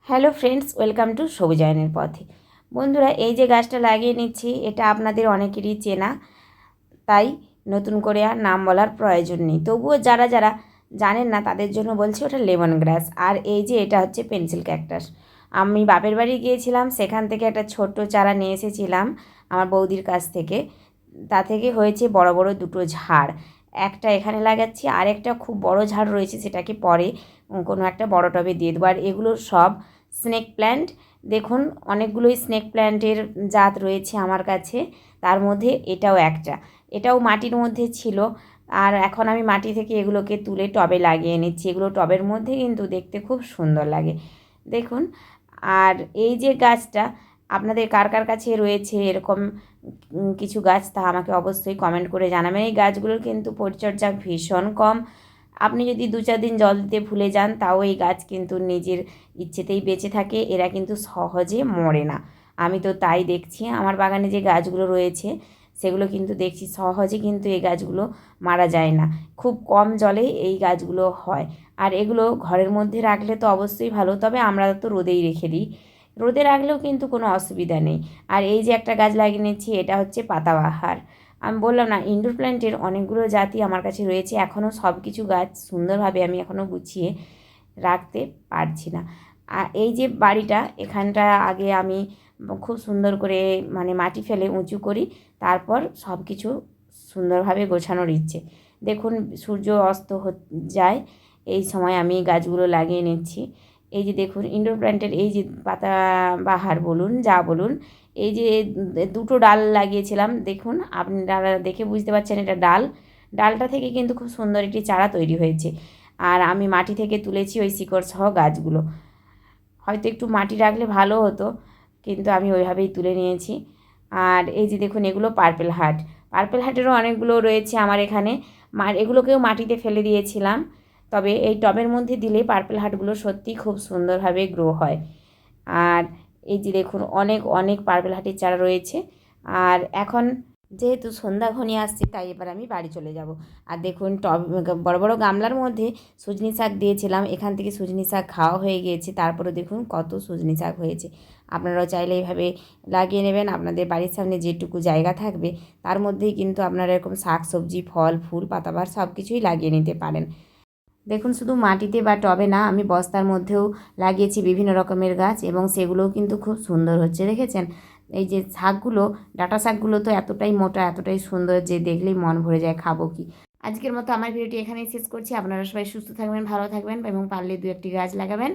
Hello friends, welcome to সবুজায়নের পথে। বন্ধুরা, এই যে গাছটা লাগিয়ে নিচ্ছি এটা আপনাদের অনেকেরই চেনা, তাই নতুন করে আর নাম বলার প্রয়োজন নেই। তবুও যারা যারা জানেন না তাদের জন্য বলছি, ওটা লেমন গ্রাস। আর এই যে এটা হচ্ছে পেন্সিল ক্যাকটাস। আমি বাপের বাড়ি গিয়েছিলাম, সেখান থেকে একটা ছোট্ট চারা নিয়ে এসেছিলাম আমার বৌদির কাছ থেকে। তা থেকে হয়েছে বড় বড় দুটো ঝাড়। একটা এখানে লাগাচ্ছি, আর একটা খুব বড় ঝাড় রয়েছে, সেটাকে পরে কোনো একটা বড় টবে দিয়ে দেবো। আর এগুলো সব স্নেক প্ল্যান্ট। দেখুন, অনেকগুলোই স্নেক প্ল্যান্টের জাত রয়েছে আমার কাছে, তার মধ্যে এটাও একটা। এটাও মাটির মধ্যে ছিল, আর এখন আমি মাটি থেকে এগুলোকে তুলে টবে লাগিয়ে নিচ্ছি। এগুলো টবের মধ্যে কিন্তু দেখতে খুব সুন্দর লাগে, দেখুন। আর এই যে গাছটা আপনাদের কার কার কাছে রয়েছে এরকম কিছু গাছ, তা আমাকে অবশ্যই কমেন্ট করে জানাবেন। এই গাছগুলোর কিন্তু পরিচর্যা ভীষণ কম। আপনি যদি 2-4 দিন জল দিতে ভুলে যান, তাও এই গাছ কিন্তু নিজের ইচ্ছেতেই বেঁচে থাকে। এরা কিন্তু সহজে মরে না। আমি তো তাই দেখছি, আমার বাগানে যে গাছগুলো রয়েছে সেগুলো কিন্তু দেখছি সহজে কিন্তু এই গাছগুলো মারা যায় না। খুব কম জলে এই গাছগুলো হয়। আর এগুলো ঘরের মধ্যে রাখলে তো অবশ্যই ভালো, তবে আমরা তো রোদেই রেখে দিই। রোদে রাখলেও কিন্তু কোনো অসুবিধা নেই। আর এই যে একটা গাছ লাগিয়ে নিচ্ছি, এটা হচ্ছে পাতাবাহার। আমি বললাম না, ইনডোর প্ল্যান্টের অনেকগুলো জাতি আমার কাছে রয়েছে। এখনও সব কিছু গাছ সুন্দরভাবে আমি এখনও গুছিয়ে রাখতে পারছি না। আর এই যে বাড়িটা, এখানটা আগে আমি খুব সুন্দর করে মানে মাটি ফেলে উঁচু করি, তারপর সব কিছু সুন্দরভাবে গোছানোর ইচ্ছে। দেখুন, সূর্য অস্ত যায়, এই সময় আমি গাছগুলো লাগিয়ে নিচ্ছি। এই যে দেখুন, ইনডোর প্ল্যান্টের এই যে পাতাবাহার বলুন, যা বলুন, এই যে দুটো ডাল লাগিয়েছিলাম, দেখুন আপনারা দেখে বুঝতে পারছেন এটা ডাল। ডালটা থেকে কিন্তু খুব সুন্দর একটি চারা তৈরি হয়েছে। আর আমি মাটি থেকে তুলেছি ওই শিকড় সহ গাছগুলো। হয়তো একটু মাটি রাখলে ভালো হতো, কিন্তু আমি ওইভাবেই তুলে নিয়েছি। আর এই যে দেখুন, এগুলো পার্পেল হার্ট। পার্পেল হার্টেরও অনেকগুলো রয়েছে আমার এখানে। এগুলোকেও মাটিতে ফেলে দিয়েছিলাম, তবে এই টবের মধ্যে দিলে পার্পেল হার্টগুলো সত্যিই খুব সুন্দরভাবে গ্রো হয়। আর এই যে দেখুন, অনেক অনেক পার্পেল হার্টের চারা রয়েছে। আর এখন যেহেতু সন্ধ্যা ঘনিয়ে আসছে, তাই এবার আমি বাড়ি চলে যাব। আর দেখুন, বড় বড় গামলার মধ্যে সজনি শাক দিয়েছিলাম, এখান থেকে সজনি শাক খাওয়া হয়ে গিয়েছে। তারপরে দেখুন কত সজনি শাক হয়েছে। আপনারাও চাইলে এইভাবে লাগিয়ে নেবেন। আপনাদের বাড়ির সামনে যেটুকু জায়গা থাকবে তার মধ্যেই কিন্তু আপনারা এরকম শাক সবজি, ফল ফুল, পাতাবাহার সব কিছুই লাগিয়ে নিতে পারেন। দেখুন, শুধু মাটিতে বা টবে না, আমি বস্তার মধ্যেও লাগিয়েছি বিভিন্ন রকমের গাছ, এবং সেগুলোও কিন্তু খুব সুন্দর হচ্ছে, দেখেছেন। এই যে শাকগুলো, ডাঁটা শাকগুলো তো এতটাই মোটা, এতটাই সুন্দর যে দেখলেই মন ভরে যায়, খাবো কি। আজকের মতো আমার ভিডিওটি এখানেই শেষ করছি। আপনারা সবাই সুস্থ থাকবেন, ভালো থাকবেন, এবং পারলে 2-1টি গাছ লাগাবেন।